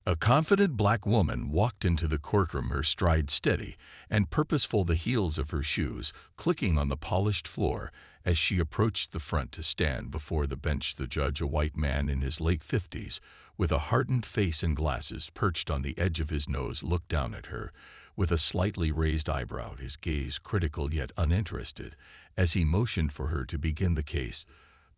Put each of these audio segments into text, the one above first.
A confident black woman walked into the courtroom, her stride steady and purposeful, the heels of her shoes clicking on the polished floor. As she approached the front to stand before the bench, the judge, a white man in his late 50s, with a hardened face and glasses perched on the edge of his nose, looked down at her with a slightly raised eyebrow, his gaze critical yet uninterested. As he motioned for her to begin the case,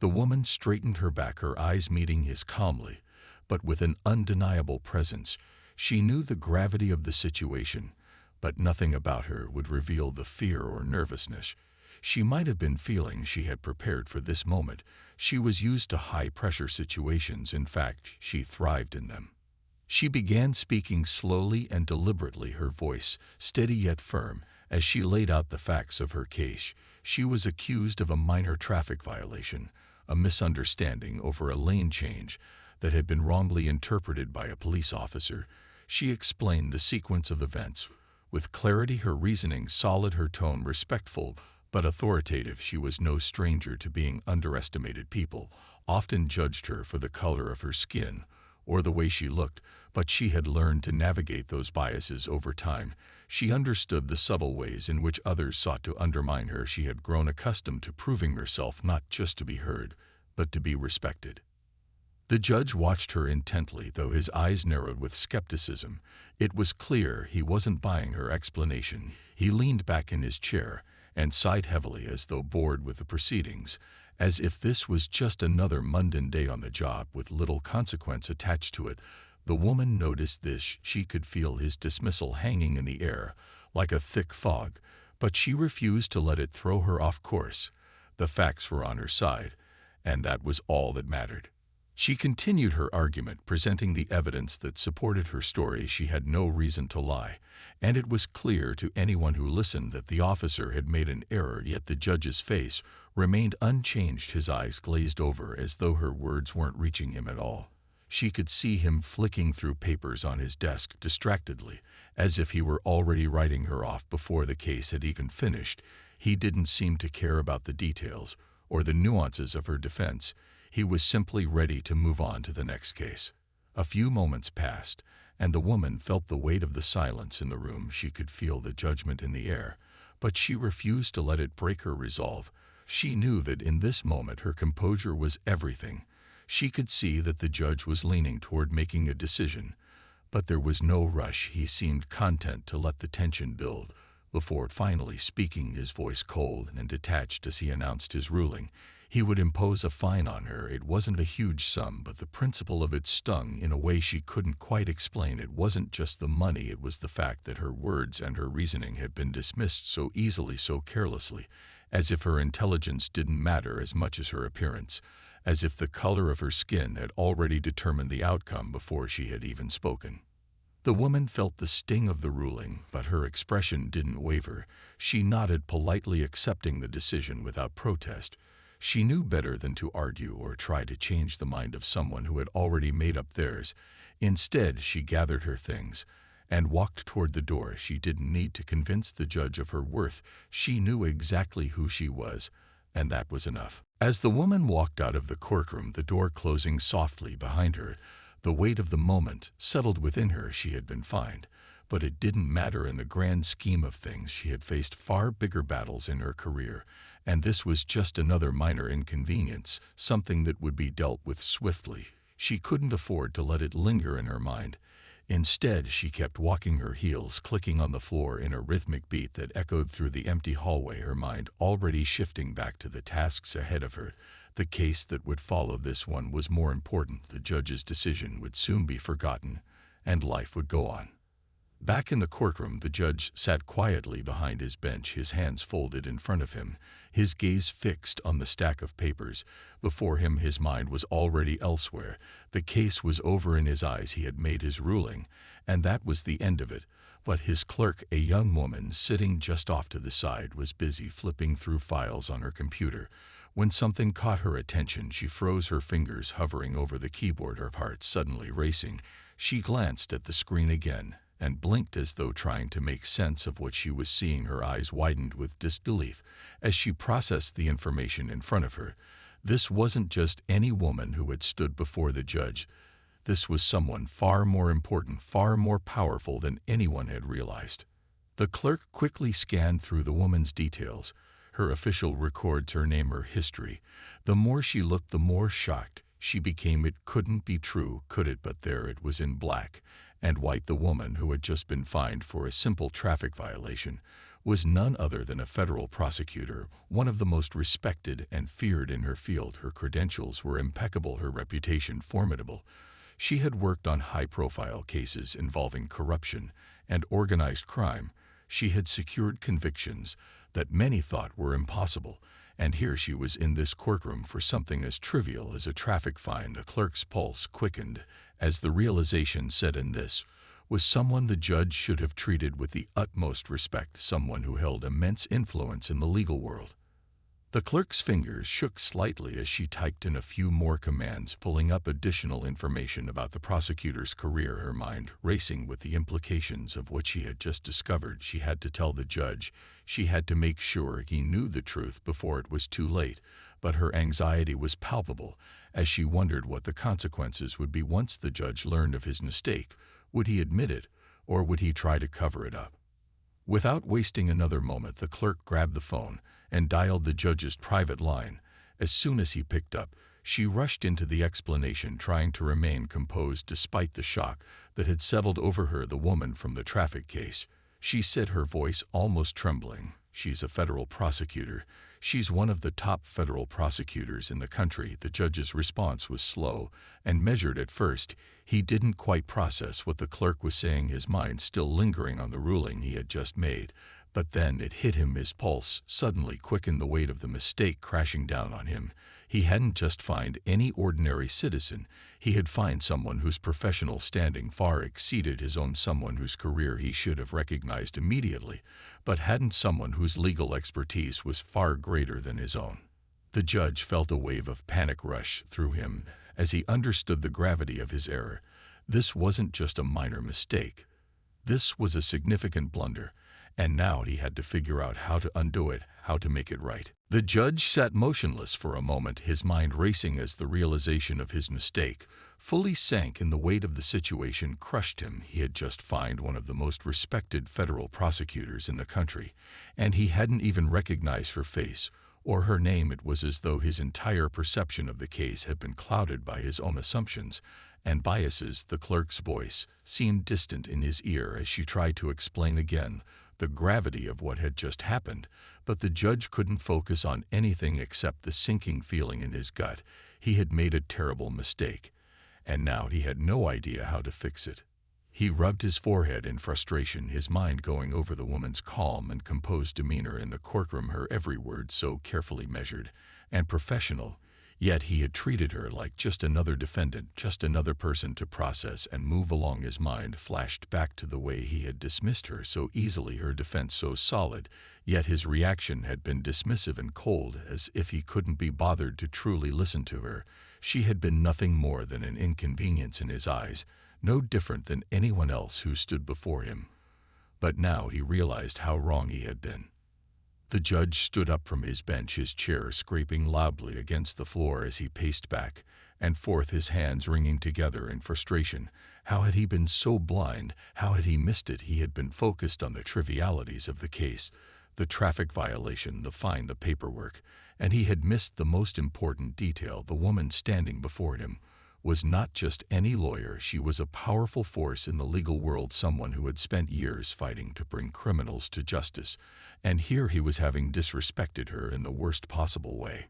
the woman straightened her back, her eyes meeting his calmly, but with an undeniable presence. She knew the gravity of the situation, but nothing about her would reveal the fear or nervousness she might have been feeling. She had prepared for this moment. She was used to high-pressure situations. In fact, she thrived in them. She began speaking slowly and deliberately, her voice steady yet firm, as she laid out the facts of her case. She was accused of a minor traffic violation, a misunderstanding over a lane change that had been wrongly interpreted by a police officer. She explained the sequence of events with clarity, her reasoning solid, her tone respectful but authoritative. She was no stranger to being underestimated. People often judged her for the color of her skin or the way she looked, but she had learned to navigate those biases over time. She understood the subtle ways in which others sought to undermine her. She had grown accustomed to proving herself not just to be heard, but to be respected. The judge watched her intently, though his eyes narrowed with skepticism. It was clear he wasn't buying her explanation. He leaned back in his chair and sighed heavily, as though bored with the proceedings, as if this was just another mundane day on the job with little consequence attached to it. The woman noticed this. She could feel his dismissal hanging in the air like a thick fog, but she refused to let it throw her off course. The facts were on her side, and that was all that mattered. She continued her argument, presenting the evidence that supported her story. She had no reason to lie, and it was clear to anyone who listened that the officer had made an error. Yet the judge's face remained unchanged, his eyes glazed over, as though her words weren't reaching him at all. She could see him flicking through papers on his desk distractedly, as if he were already writing her off before the case had even finished. He didn't seem to care about the details or the nuances of her defense. He was simply ready to move on to the next case. A few moments passed, and the woman felt the weight of the silence in the room. She could feel the judgment in the air, but she refused to let it break her resolve. She knew that in this moment her composure was everything. She could see that the judge was leaning toward making a decision, but there was no rush. He seemed content to let the tension build before finally speaking, his voice cold and detached as he announced his ruling. He would impose a fine on her. It wasn't a huge sum, but the principle of it stung in a way she couldn't quite explain. It wasn't just the money, it was the fact that her words and her reasoning had been dismissed so easily, so carelessly, as if her intelligence didn't matter as much as her appearance, as if the color of her skin had already determined the outcome before she had even spoken. The woman felt the sting of the ruling, but her expression didn't waver. She nodded politely, accepting the decision without protest. She knew better than to argue or try to change the mind of someone who had already made up theirs. Instead, she gathered her things and walked toward the door. She didn't need to convince the judge of her worth. She knew exactly who she was, and that was enough. As the woman walked out of the courtroom, the door closing softly behind her, the weight of the moment settled within her. She had been fined, but it didn't matter in the grand scheme of things. She had faced far bigger battles in her career, and this was just another minor inconvenience, something that would be dealt with swiftly. She couldn't afford to let it linger in her mind. Instead, she kept walking, her heels clicking on the floor in a rhythmic beat that echoed through the empty hallway, her mind already shifting back to the tasks ahead of her. The case that would follow this one was more important. The judge's decision would soon be forgotten, and life would go on. Back in the courtroom, the judge sat quietly behind his bench, his hands folded in front of him, his gaze fixed on the stack of papers before him. His mind was already elsewhere. The case was over in his eyes. He had made his ruling, and that was the end of it. But his clerk, a young woman sitting just off to the side, was busy flipping through files on her computer. When something caught her attention, she froze, her fingers hovering over the keyboard, her heart suddenly racing. She glanced at the screen again and blinked as though trying to make sense of what she was seeing. Her eyes widened with disbelief as she processed the information in front of her. This wasn't just any woman who had stood before the judge. this was someone far more important, far more powerful than anyone had realized. The clerk quickly scanned through the woman's details, her official records, her name, her history. The more she looked, the more shocked she became. It couldn't be true, could it? But there it was in black and white. The woman who had just been fined for a simple traffic violation was none other than a federal prosecutor, one of the most respected and feared in her field. Her credentials were impeccable, her reputation formidable. She had worked on high-profile cases involving corruption and organized crime. She had secured convictions that many thought were impossible, and here she was in this courtroom for something as trivial as a traffic fine. The clerk's pulse quickened as the realization set in. This was someone the judge should have treated with the utmost respect, someone who held immense influence in the legal world. The clerk's fingers shook slightly as she typed in a few more commands, pulling up additional information about the prosecutor's career, her mind racing with the implications of what she had just discovered. She had to tell the judge. She had to make sure he knew the truth before it was too late. But her anxiety was palpable as she wondered what the consequences would be once the judge learned of his mistake. Would he admit it, or would he try to cover it up? Without wasting another moment, the clerk grabbed the phone and dialed the judge's private line. As soon as he picked up, she rushed into the explanation, trying to remain composed despite the shock that had settled over her. The woman from the traffic case, she said, her voice almost trembling. She's a federal prosecutor. She's one of the top federal prosecutors in the country. The judge's response was slow and measured at first. He didn't quite process what the clerk was saying, his mind still lingering on the ruling he had just made. But then it hit him. His pulse suddenly quickened, the weight of the mistake crashing down on him. He hadn't just fined any ordinary citizen. He had fined someone whose professional standing far exceeded his own, someone whose career he should have recognized immediately, but hadn't, someone whose legal expertise was far greater than his own. The judge felt a wave of panic rush through him as he understood the gravity of his error. This wasn't just a minor mistake. This was a significant blunder. And now he had to figure out how to undo it, how to make it right. The judge sat motionless for a moment, his mind racing as the realization of his mistake fully sank in. The weight of the situation crushed him. He had just fined one of the most respected federal prosecutors in the country, and he hadn't even recognized her face or her name. It was as though his entire perception of the case had been clouded by his own assumptions and biases. The clerk's voice seemed distant in his ear as she tried to explain again the gravity of what had just happened, but the judge couldn't focus on anything except the sinking feeling in his gut. He had made a terrible mistake, and now he had no idea how to fix it. He rubbed his forehead in frustration, his mind going over the woman's calm and composed demeanor in the courtroom, her every word so carefully measured and professional. Yet he had treated her like just another defendant, just another person to process and move along. His mind flashed back to the way he had dismissed her so easily, her defense so solid, yet his reaction had been dismissive and cold, as if he couldn't be bothered to truly listen to her. She had been nothing more than an inconvenience in his eyes, no different than anyone else who stood before him. But now he realized how wrong he had been. The judge stood up from his bench, his chair scraping loudly against the floor as he paced back and forth, his hands wringing together in frustration. How had he been so blind? How had he missed it? He had been focused on the trivialities of the case, the traffic violation, the fine, the paperwork, and he had missed the most important detail. The woman standing before him was not just any lawyer. She was a powerful force in the legal world, someone who had spent years fighting to bring criminals to justice, and here he was having disrespected her in the worst possible way.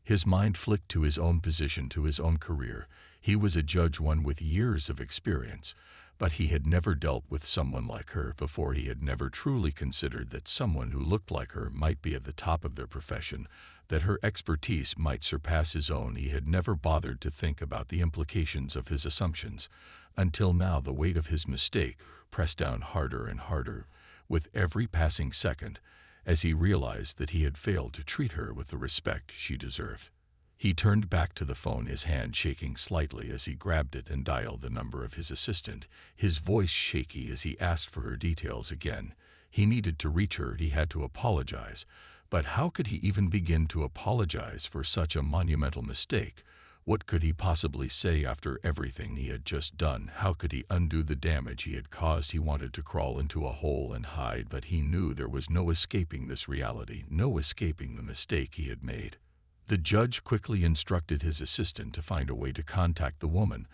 His mind flicked to his own position, to his own career. He was a judge, one with years of experience, but he had never dealt with someone like her before. He had never truly considered that someone who looked like her might be at the top of their profession, that her expertise might surpass his own. He had never bothered to think about the implications of his assumptions. Until now, the weight of his mistake pressed down harder and harder with every passing second as he realized that he had failed to treat her with the respect she deserved. He turned back to the phone, his hand shaking slightly as he grabbed it and dialed the number of his assistant, his voice shaky as he asked for her details again. He needed to reach her. He had to apologize. But how could he even begin to apologize for such a monumental mistake? What could he possibly say after everything he had just done? How could he undo the damage he had caused? He wanted to crawl into a hole and hide, but he knew there was no escaping this reality, no escaping the mistake he had made. The judge quickly instructed his assistant to find a way to contact the woman,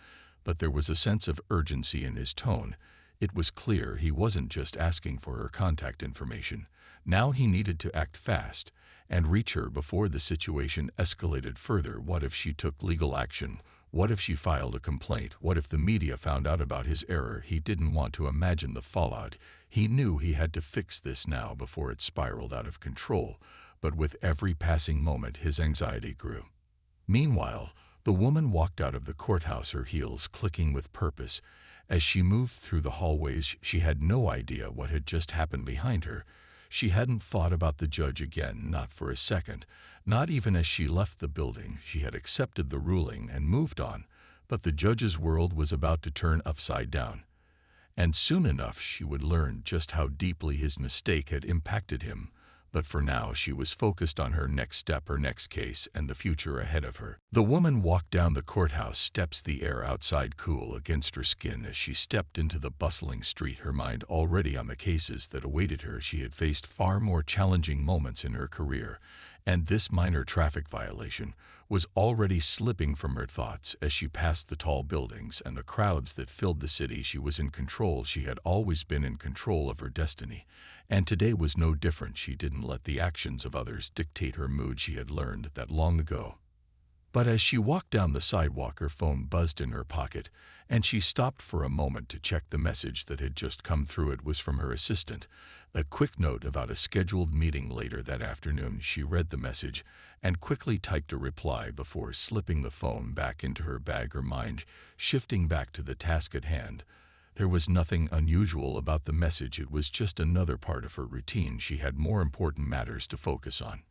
but there was a sense of urgency in his tone. It was clear he wasn't just asking for her contact information. Now he needed to act fast and reach her before the situation escalated further. What if she took legal action? What if she filed a complaint? What if the media found out about his error? He didn't want to imagine the fallout. He knew he had to fix this now before it spiraled out of control, but with every passing moment his anxiety grew. Meanwhile, the woman walked out of the courthouse, her heels clicking with purpose. As she moved through the hallways, she had no idea what had just happened behind her. She hadn't thought about the judge again, not for a second. Not even as she left the building. She had accepted the ruling and moved on, but the judge's world was about to turn upside down. And soon enough she would learn just how deeply his mistake had impacted him. But for now she was focused on her next step, her next case, and the future ahead of her. The woman walked down the courthouse steps, the air outside cool against her skin as she stepped into the bustling street, her mind already on the cases that awaited her. She had faced far more challenging moments in her career, and this minor traffic violation was already slipping from her thoughts as she passed the tall buildings and the crowds that filled the city. She was in control. She had always been in control of her destiny, and today was no different. She didn't let the actions of others dictate her mood. She had learned that long ago. But as she walked down the sidewalk, her phone buzzed in her pocket, and she stopped for a moment to check the message that had just come through. It was from her assistant, a quick note about a scheduled meeting later that afternoon. She read the message and quickly typed a reply before slipping the phone back into her bag, her mind shifting back to the task at hand. There was nothing unusual about the message. It was just another part of her routine. She had more important matters to focus on.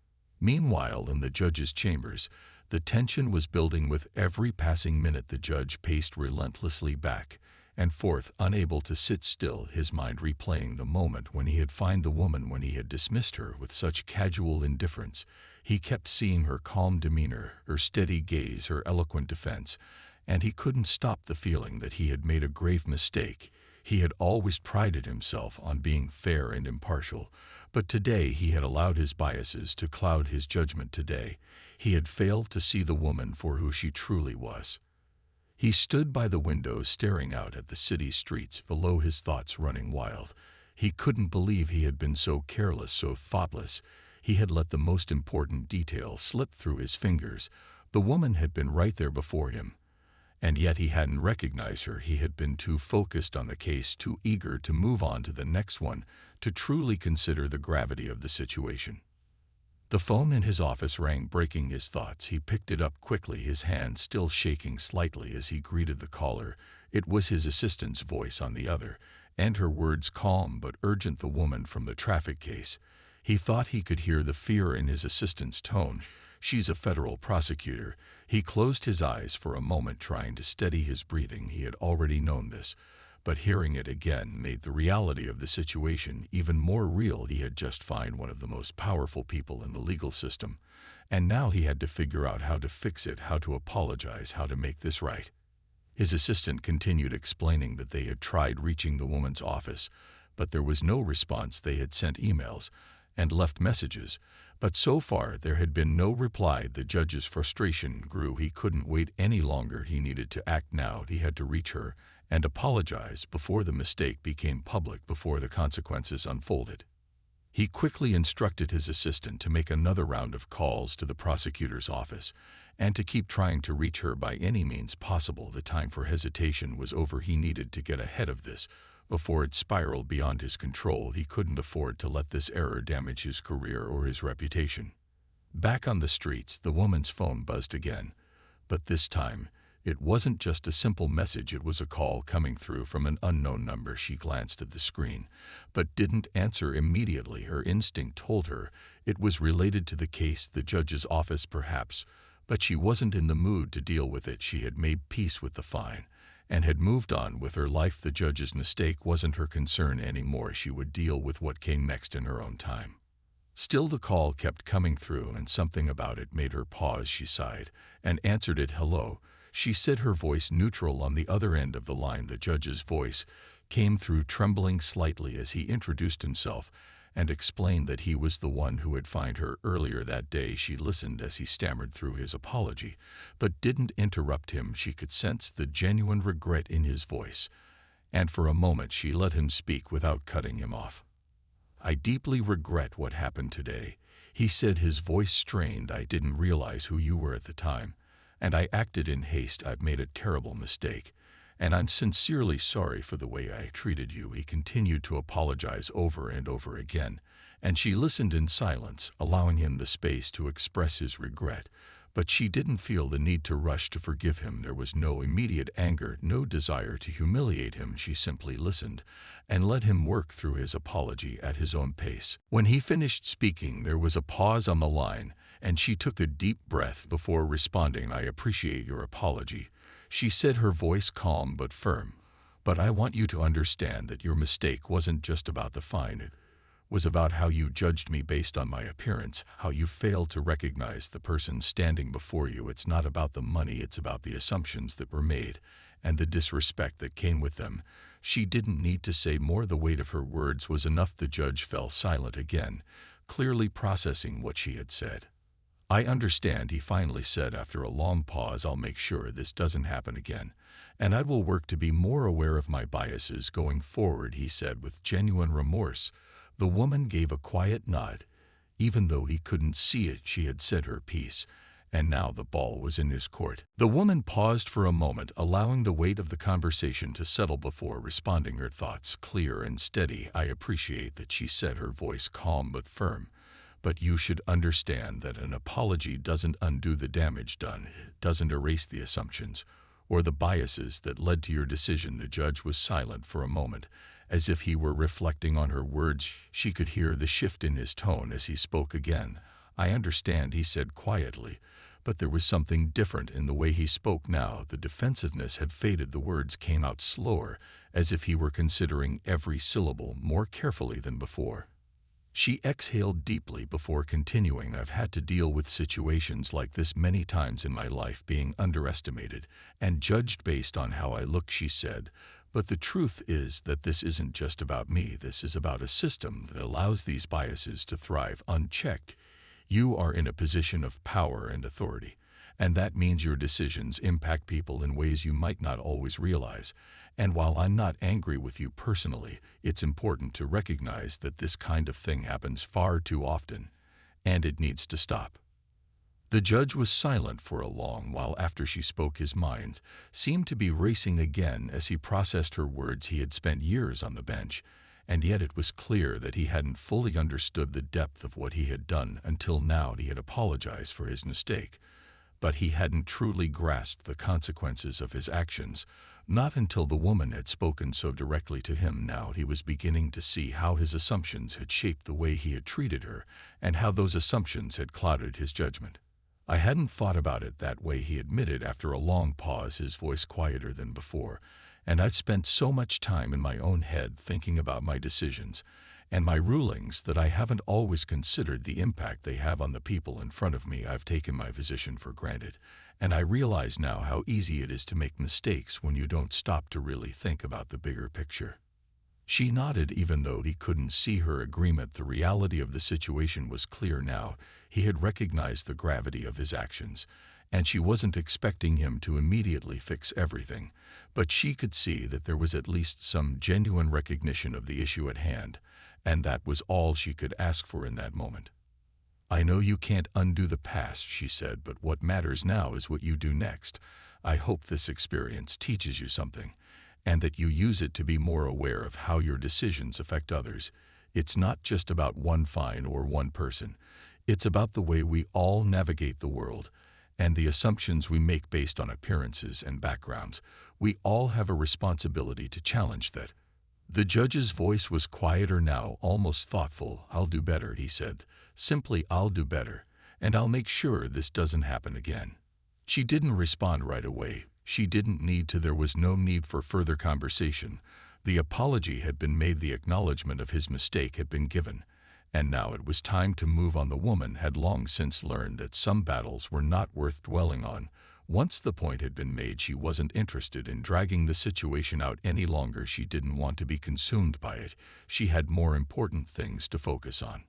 Meanwhile, in the judge's chambers, the tension was building with every passing minute. The judge paced relentlessly back and forth, unable to sit still, his mind replaying the moment when he had found the woman, when he had dismissed her with such casual indifference. He kept seeing her calm demeanor, her steady gaze, her eloquent defense, and he couldn't stop the feeling that he had made a grave mistake. He had always prided himself on being fair and impartial, but today he had allowed his biases to cloud his judgment. Today he had failed to see the woman for who she truly was. He stood by the window staring out at the city streets below, his thoughts running wild. He couldn't believe he had been so careless, so thoughtless. He had let the most important detail slip through his fingers. The woman had been right there before him, and yet he hadn't recognized her. He had been too focused on the case, too eager to move on to the next one, to truly consider the gravity of the situation. The phone in his office rang, breaking his thoughts. He picked it up quickly, his hand still shaking slightly as he greeted the caller. It was his assistant's voice on the other, and her words calm but urgent. The woman from the traffic case. He thought he could hear the fear in his assistant's tone. She's a federal prosecutor. He closed his eyes for a moment, trying to steady his breathing. He had already known this, but hearing it again made the reality of the situation even more real. He had just found one of the most powerful people in the legal system, and now he had to figure out how to fix it, how to apologize, how to make this right. His assistant continued explaining that they had tried reaching the woman's office, but there was no response. They had sent emails and left messages, but so far there had been no reply. The judge's frustration grew. He couldn't wait any longer. He needed to act now. He had to reach her and apologize before the mistake became public, before the consequences unfolded. He quickly instructed his assistant to make another round of calls to the prosecutor's office and to keep trying to reach her by any means possible. The time for hesitation was over. He needed to get ahead of this before it spiraled beyond his control. He couldn't afford to let this error damage his career or his reputation. Back on the streets, the woman's phone buzzed again, but this time it wasn't just a simple message. It was a call coming through from an unknown number. She glanced at the screen, but didn't answer immediately. Her instinct told her it was related to the case, the judge's office perhaps, but she wasn't in the mood to deal with it. She had made peace with the fine and had moved on with her life. The judge's mistake wasn't her concern anymore. She would deal with what came next in her own time. Still the call kept coming through, and something about it made her pause. She sighed and answered it. "Hello," she said, her voice neutral on the other end of the line. The judge's voice came through, trembling slightly as he introduced himself and explained that he was the one who had found her earlier that day. She listened as he stammered through his apology, but didn't interrupt him. She could sense the genuine regret in his voice, and for a moment she let him speak without cutting him off. "I deeply regret what happened today," he said, his voice strained. "I didn't realize who you were at the time, and I acted in haste. I've made a terrible mistake, and I'm sincerely sorry for the way I treated you." He continued to apologize over and over again, and she listened in silence, allowing him the space to express his regret. But she didn't feel the need to rush to forgive him. There was no immediate anger, no desire to humiliate him. She simply listened and let him work through his apology at his own pace. When he finished speaking, there was a pause on the line, and she took a deep breath before responding. "I appreciate your apology," she said, her voice calm but firm. "But I want you to understand that your mistake wasn't just about the fine. It was about how you judged me based on my appearance, how you failed to recognize the person standing before you. It's not about the money, it's about the assumptions that were made and the disrespect that came with them." She didn't need to say more. The weight of her words was enough. The judge fell silent again, clearly processing what she had said. "I understand," he finally said after a long pause. "I'll make sure this doesn't happen again, and I will work to be more aware of my biases going forward," he said with genuine remorse. The woman gave a quiet nod. Even though he couldn't see it, she had said her piece, and now the ball was in his court. The woman paused for a moment, allowing the weight of the conversation to settle before responding, her thoughts clear and steady. "I appreciate that," she said, her voice calm but firm. "But you should understand that an apology doesn't undo the damage done. It doesn't erase the assumptions or the biases that led to your decision." The judge was silent for a moment, as if he were reflecting on her words. She could hear the shift in his tone as he spoke again. "I understand," he said quietly, but there was something different in the way he spoke now. The defensiveness had faded. The words came out slower, as if he were considering every syllable more carefully than before. She exhaled deeply before continuing. "I've had to deal with situations like this many times in my life, being underestimated and judged based on how I look," she said. "But the truth is that this isn't just about me. This is about a system that allows these biases to thrive unchecked. You are in a position of power and authority, and that means your decisions impact people in ways you might not always realize. And while I'm not angry with you personally, it's important to recognize that this kind of thing happens far too often, and it needs to stop." The judge was silent for a long while after she spoke. His mind seemed to be racing again as he processed her words. He had spent years on the bench, and yet it was clear that he hadn't fully understood the depth of what he had done until now. He had apologized for his mistake, but he hadn't truly grasped the consequences of his actions. Not until the woman had spoken so directly to him. Now he was beginning to see how his assumptions had shaped the way he had treated her, and how those assumptions had clouded his judgment. "I hadn't thought about it that way," he admitted after a long pause, his voice quieter than before. "And I've spent so much time in my own head thinking about my decisions and my rulings that I haven't always considered the impact they have on the people in front of me. I've taken my position for granted, and I realize now how easy it is to make mistakes when you don't stop to really think about the bigger picture." She nodded, even though he couldn't see her agreement. The reality of the situation was clear now. He had recognized the gravity of his actions, and she wasn't expecting him to immediately fix everything. But she could see that there was at least some genuine recognition of the issue at hand, and that was all she could ask for in that moment. "I know you can't undo the past," she said, "but what matters now is what you do next. I hope this experience teaches you something, and that you use it to be more aware of how your decisions affect others. It's not just about one fine or one person. It's about the way we all navigate the world, and the assumptions we make based on appearances and backgrounds. We all have a responsibility to challenge that." The judge's voice was quieter now, almost thoughtful. "I'll do better," he said. "Simply, I'll do better, and I'll make sure this doesn't happen again." She didn't respond right away. She didn't need to. There was no need for further conversation. The apology had been made, the acknowledgement of his mistake had been given, And now it was time to move on. The woman had long since learned that some battles were not worth dwelling on. Once the point had been made, she wasn't interested in dragging the situation out any longer. She didn't want to be consumed by it. She had more important things to focus on.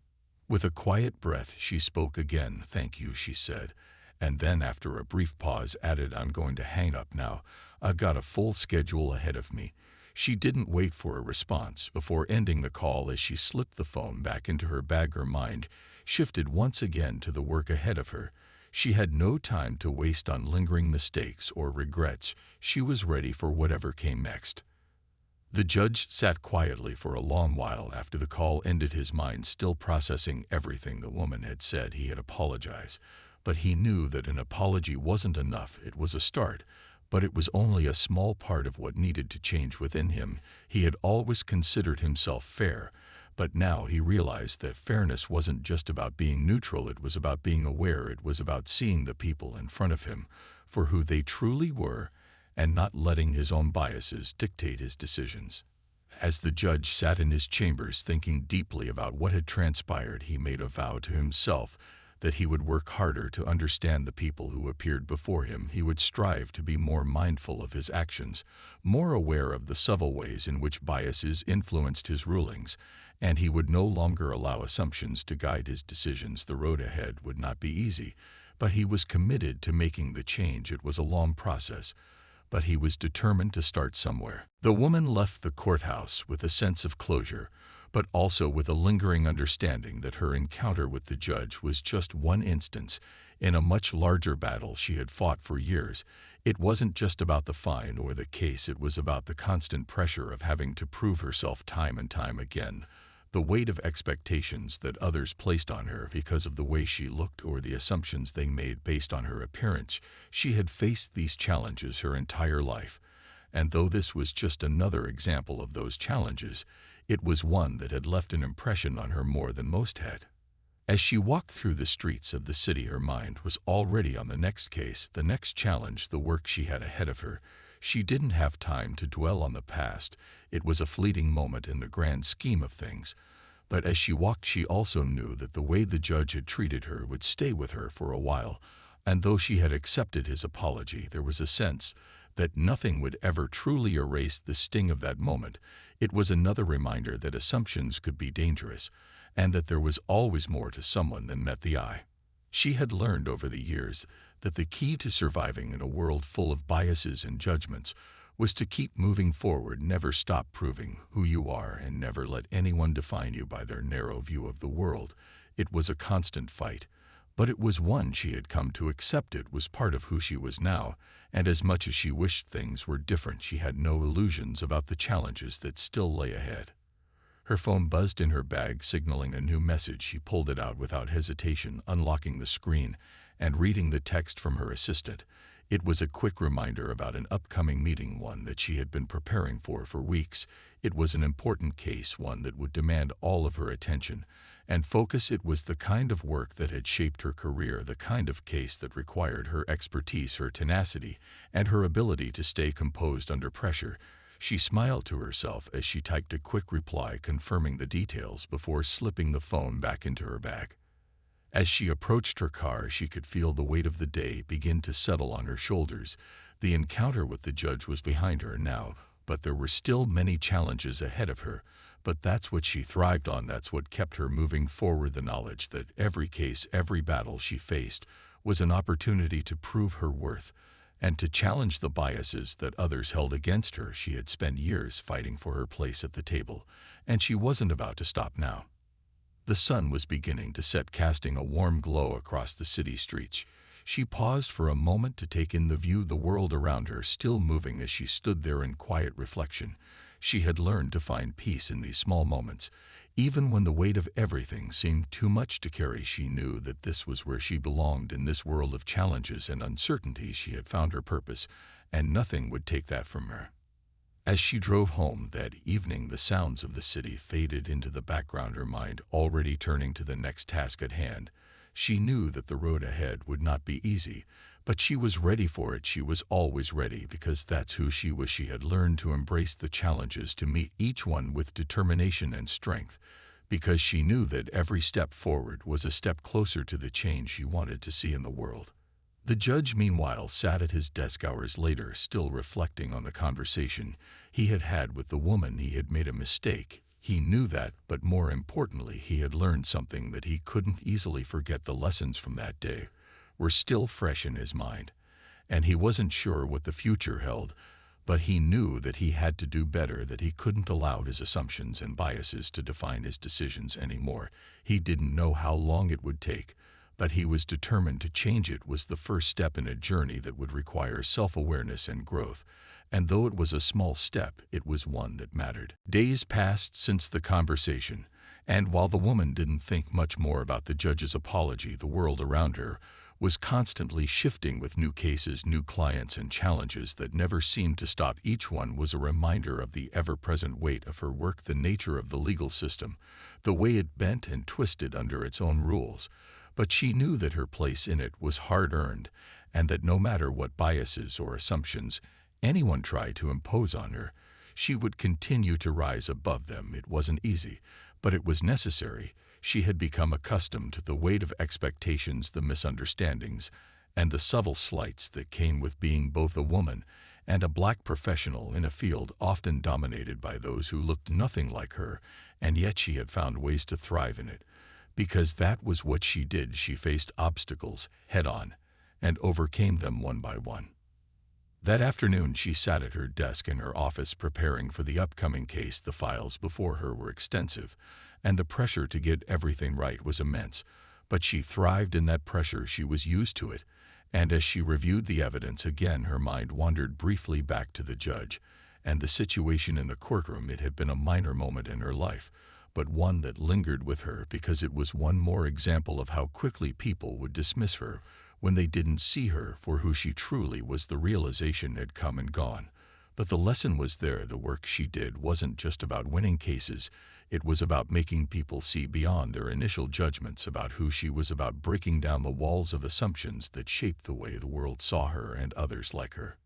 With a quiet breath, she spoke again. "Thank you," she said, and then after a brief pause added, "I'm going to hang up now. I've got a full schedule ahead of me." She didn't wait for a response before ending the call. As she slipped the phone back into her bag, her mind shifted once again to the work ahead of her. She had no time to waste on lingering mistakes or regrets. She was ready for whatever came next. The judge sat quietly for a long while after the call ended, his mind still processing everything the woman had said. He had apologized, but he knew that an apology wasn't enough. It was a start, but it was only a small part of what needed to change within him. He had always considered himself fair, but now he realized that fairness wasn't just about being neutral. It was about being aware. It was about seeing the people in front of him for who they truly were and not letting his own biases dictate his decisions. As the judge sat in his chambers thinking deeply about what had transpired, he made a vow to himself that he would work harder to understand the people who appeared before him. He would strive to be more mindful of his actions, more aware of the subtle ways in which biases influenced his rulings, and he would no longer allow assumptions to guide his decisions. The road ahead would not be easy, but he was committed to making the change. It was a long process, but he was determined to start somewhere. The woman left the courthouse with a sense of closure, but also with a lingering understanding that her encounter with the judge was just one instance in a much larger battle she had fought for years. It wasn't just about the fine or the case. It was about the constant pressure of having to prove herself time and time again. The weight of expectations that others placed on her because of the way she looked or the assumptions they made based on her appearance. She had faced these challenges her entire life, and though this was just another example of those challenges, it was one that had left an impression on her more than most had. As she walked through the streets of the city, her mind was already on the next case, the next challenge, the work she had ahead of her. She didn't have time to dwell on the past. It was a fleeting moment in the grand scheme of things. But as she walked, she also knew that the way the judge had treated her would stay with her for a while. And though she had accepted his apology, there was a sense that nothing would ever truly erase the sting of that moment. It was another reminder that assumptions could be dangerous, and that there was always more to someone than met the eye. She had learned over the years that the key to surviving in a world full of biases and judgments was to keep moving forward, never stop proving who you are, and never let anyone define you by their narrow view of the world. It was a constant fight, but it was one she had come to accept. It was part of who she was now, and as much as she wished things were different, she had no illusions about the challenges that still lay ahead. Her phone buzzed in her bag, signaling a new message. She pulled it out without hesitation, unlocking the screen and reading the text from her assistant. It was a quick reminder about an upcoming meeting, one that she had been preparing for weeks. It was an important case, one that would demand all of her attention and focus. It was the kind of work that had shaped her career, the kind of case that required her expertise, her tenacity, and her ability to stay composed under pressure. She smiled to herself as she typed a quick reply confirming the details before slipping the phone back into her bag. As she approached her car, she could feel the weight of the day begin to settle on her shoulders. The encounter with the judge was behind her now, but there were still many challenges ahead of her. But that's what she thrived on. That's what kept her moving forward. The knowledge that every case, every battle she faced was an opportunity to prove her worth and to challenge the biases that others held against her. She had spent years fighting for her place at the table, and she wasn't about to stop now. The sun was beginning to set, casting a warm glow across the city streets. She paused for a moment to take in the view, the world around her still moving. As she stood there in quiet reflection, she had learned to find peace in these small moments. Even when the weight of everything seemed too much to carry, she knew that this was where she belonged. In this world of challenges and uncertainty, she had found her purpose, and nothing would take that from her. As she drove home that evening, the sounds of the city faded into the background, her mind already turning to the next task at hand. She knew that the road ahead would not be easy, but she was ready for it. She was always ready, because that's who she was. She had learned to embrace the challenges, to meet each one with determination and strength, because she knew that every step forward was a step closer to the change she wanted to see in the world. The judge, meanwhile, sat at his desk hours later, still reflecting on the conversation he had had with the woman. He had made a mistake. He knew that, but more importantly, he had learned something that he couldn't easily forget. The lessons from that day were still fresh in his mind, and he wasn't sure what the future held, but he knew that he had to do better, that he couldn't allow his assumptions and biases to define his decisions anymore. He didn't know how long it would take, but he was determined to change. It was the first step in a journey that would require self-awareness and growth, and though it was a small step, it was one that mattered. Days passed since the conversation, and while the woman didn't think much more about the judge's apology, the world around her was constantly shifting with new cases, new clients, and challenges that never seemed to stop. Each one was a reminder of the ever-present weight of her work, the nature of the legal system, the way it bent and twisted under its own rules. But she knew that her place in it was hard-earned, and that no matter what biases or assumptions anyone tried to impose on her, she would continue to rise above them. It wasn't easy, but it was necessary. She had become accustomed to the weight of expectations, the misunderstandings, and the subtle slights that came with being both a woman and a black professional in a field often dominated by those who looked nothing like her, and yet she had found ways to thrive in it, because that was what she did. She faced obstacles head-on and overcame them one by one. That afternoon, she sat at her desk in her office preparing for the upcoming case. The files before her were extensive, and the pressure to get everything right was immense, but she thrived in that pressure. She was used to it, and as she reviewed the evidence again, her mind wandered briefly back to the judge and the situation in the courtroom. It had been a minor moment in her life, but one that lingered with her because it was one more example of how quickly people would dismiss her when they didn't see her for who she truly was. The realization had come and gone, but the lesson was there. The work she did wasn't just about winning cases. It was about making people see beyond their initial judgments about who she was, about breaking down the walls of assumptions that shaped the way the world saw her and others like her.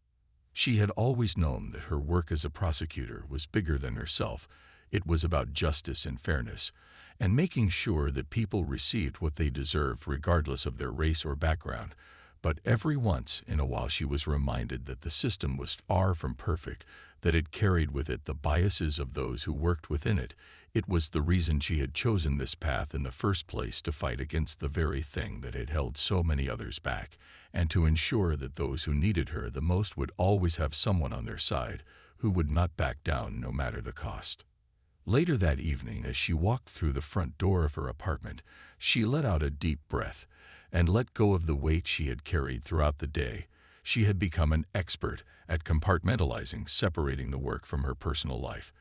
She had always known that her work as a prosecutor was bigger than herself. It was about justice and fairness, and making sure that people received what they deserved regardless of their race or background. But every once in a while she was reminded that the system was far from perfect, that it carried with it the biases of those who worked within it. It was the reason she had chosen this path in the first place, to fight against the very thing that had held so many others back, and to ensure that those who needed her the most would always have someone on their side who would not back down no matter the cost. Later that evening, as she walked through the front door of her apartment, she let out a deep breath and let go of the weight she had carried throughout the day. She had become an expert at compartmentalizing, separating the work from her personal life,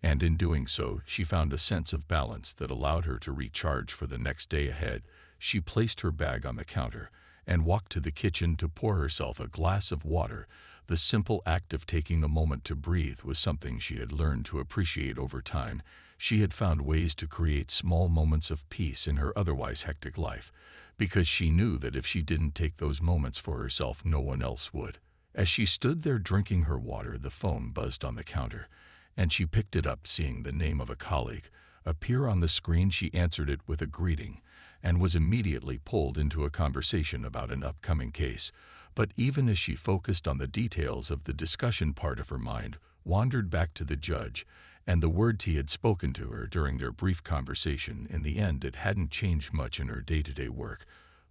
and in doing so, she found a sense of balance that allowed her to recharge for the next day ahead. She placed her bag on the counter and walked to the kitchen to pour herself a glass of water. The simple act of taking a moment to breathe was something she had learned to appreciate over time. She had found ways to create small moments of peace in her otherwise hectic life, because she knew that if she didn't take those moments for herself, no one else would. As she stood there drinking her water, the phone buzzed on the counter, and she picked it up, seeing the name of a colleague appear on the screen. She answered it with a greeting and was immediately pulled into a conversation about an upcoming case. But even as she focused on the details of the discussion, part of her mind wandered back to the judge and the words he had spoken to her during their brief conversation. In the end, it hadn't changed much in her day-to-day work,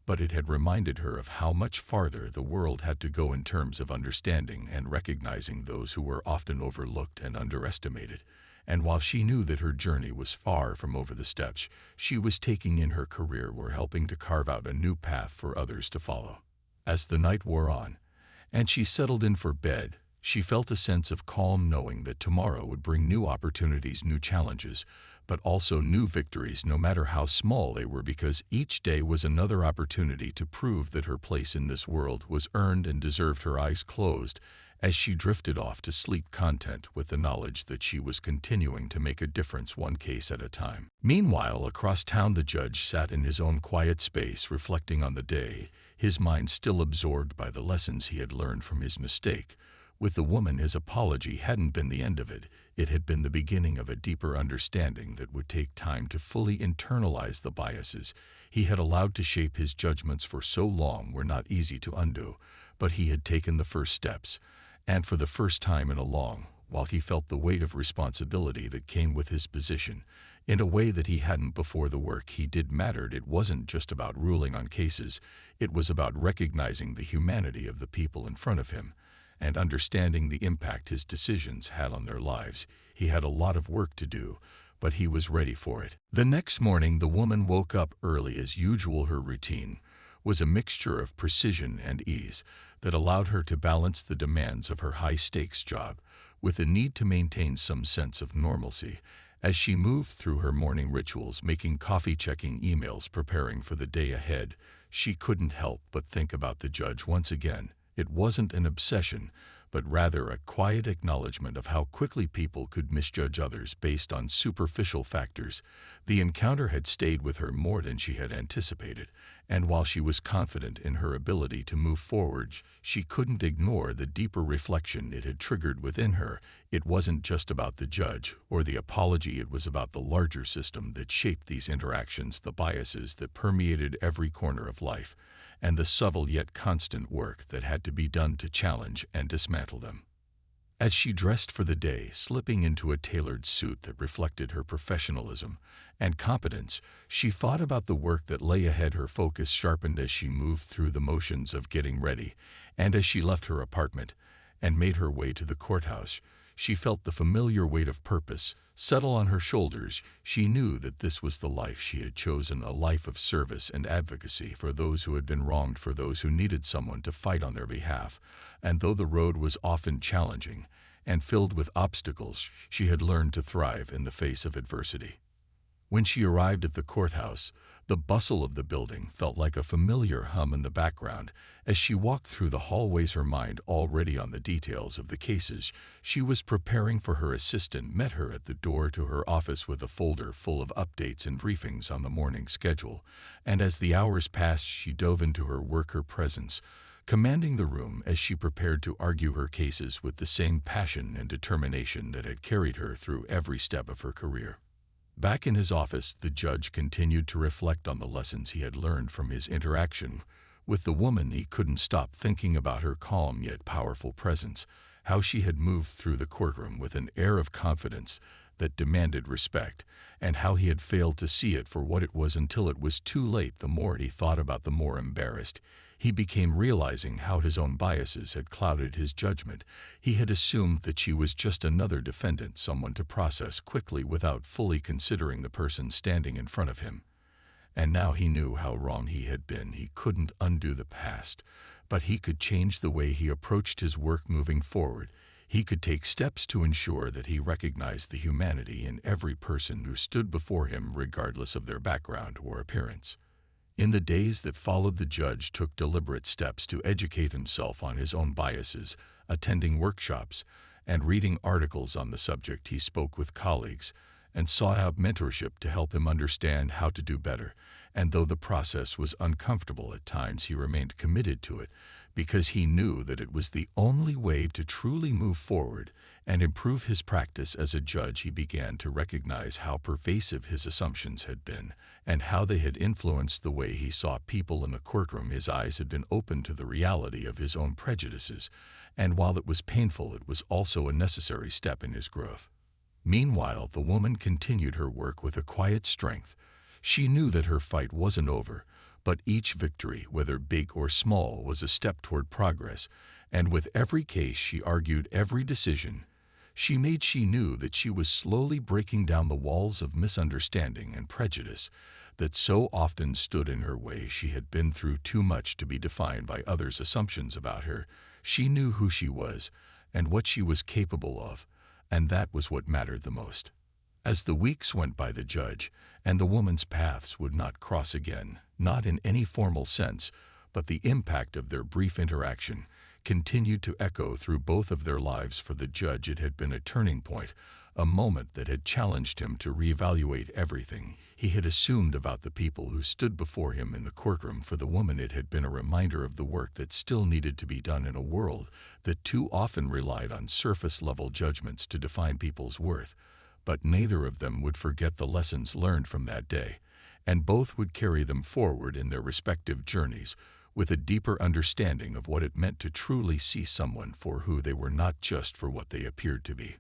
but it had reminded her of how much farther the world had to go in terms of understanding and recognizing those who were often overlooked and underestimated. And while she knew that her journey was far from over, the steps she was taking in her career were helping to carve out a new path for others to follow. As the night wore on, and she settled in for bed, she felt a sense of calm, knowing that tomorrow would bring new opportunities, new challenges, but also new victories, no matter how small they were, because each day was another opportunity to prove that her place in this world was earned and deserved. Her eyes closed as she drifted off to sleep, content with the knowledge that she was continuing to make a difference, one case at a time. Meanwhile, across town, the judge sat in his own quiet space, reflecting on the day, his mind still absorbed by the lessons he had learned from his mistake. With the woman, his apology hadn't been the end of it. It had been the beginning of a deeper understanding that would take time to fully internalize. The biases he had allowed to shape his judgments for so long were not easy to undo, but he had taken the first steps, and for the first time in a long while he felt the weight of responsibility that came with his position, in a way that he hadn't before. The work he did mattered. It wasn't just about ruling on cases, it was about recognizing the humanity of the people in front of him, and understanding the impact his decisions had on their lives. He had a lot of work to do, but he was ready for it. The next morning, the woman woke up early as usual. Her routine was a mixture of precision and ease that allowed her to balance the demands of her high-stakes job with the need to maintain some sense of normalcy. As she moved through her morning rituals, making coffee, checking emails, preparing for the day ahead, she couldn't help but think about the judge once again. It wasn't an obsession, but rather a quiet acknowledgement of how quickly people could misjudge others based on superficial factors. The encounter had stayed with her more than she had anticipated, and while she was confident in her ability to move forward, she couldn't ignore the deeper reflection it had triggered within her. It wasn't just about the judge or the apology, it was about the larger system that shaped these interactions, the biases that permeated every corner of life, and the subtle yet constant work that had to be done to challenge and dismantle them. As she dressed for the day, slipping into a tailored suit that reflected her professionalism and competence, she thought about the work that lay ahead. Her focus sharpened as she moved through the motions of getting ready, and as she left her apartment and made her way to the courthouse, she felt the familiar weight of purpose settle on her shoulders. She knew that this was the life she had chosen, a life of service and advocacy for those who had been wronged, for those who needed someone to fight on their behalf. And though the road was often challenging and filled with obstacles, she had learned to thrive in the face of adversity. When she arrived at the courthouse, the bustle of the building felt like a familiar hum in the background. As she walked through the hallways, her mind already on the details of the cases she was preparing for, her assistant met her at the door to her office with a folder full of updates and briefings on the morning schedule. And as the hours passed, she dove into her work, her presence commanding the room as she prepared to argue her cases with the same passion and determination that had carried her through every step of her career. Back in his office, the judge continued to reflect on the lessons he had learned from his interaction with the woman. He couldn't stop thinking about her calm yet powerful presence, how she had moved through the courtroom with an air of confidence that demanded respect, and how he had failed to see it for what it was until it was too late. The more he thought about, the more embarrassed he became, realizing how his own biases had clouded his judgment. He had assumed that she was just another defendant, someone to process quickly without fully considering the person standing in front of him. And now he knew how wrong he had been. He couldn't undo the past, but he could change the way he approached his work moving forward. He could take steps to ensure that he recognized the humanity in every person who stood before him, regardless of their background or appearance. In the days that followed, the judge took deliberate steps to educate himself on his own biases, attending workshops and reading articles on the subject. He spoke with colleagues and sought out mentorship to help him understand how to do better. And though the process was uncomfortable at times, he remained committed to it because he knew that it was the only way to truly move forward and improve his practice as a judge. He began to recognize how pervasive his assumptions had been and how they had influenced the way he saw people in the courtroom. His eyes had been opened to the reality of his own prejudices, and while it was painful, it was also a necessary step in his growth. Meanwhile, the woman continued her work with a quiet strength. She knew that her fight wasn't over, but each victory, whether big or small, was a step toward progress, and with every case she argued, every decision she made, she knew that she was slowly breaking down the walls of misunderstanding and prejudice that so often stood in her way. She had been through too much to be defined by others' assumptions about her. She knew who she was and what she was capable of, and that was what mattered the most. As the weeks went by, the judge and the woman's paths would not cross again, not in any formal sense, but the impact of their brief interaction continued to echo through both of their lives. For the judge, it had been a turning point, a moment that had challenged him to reevaluate everything he had assumed about the people who stood before him in the courtroom. For the woman, it had been a reminder of the work that still needed to be done in a world that too often relied on surface-level judgments to define people's worth. But neither of them would forget the lessons learned from that day, and both would carry them forward in their respective journeys with a deeper understanding of what it meant to truly see someone for who they were, not just for what they appeared to be.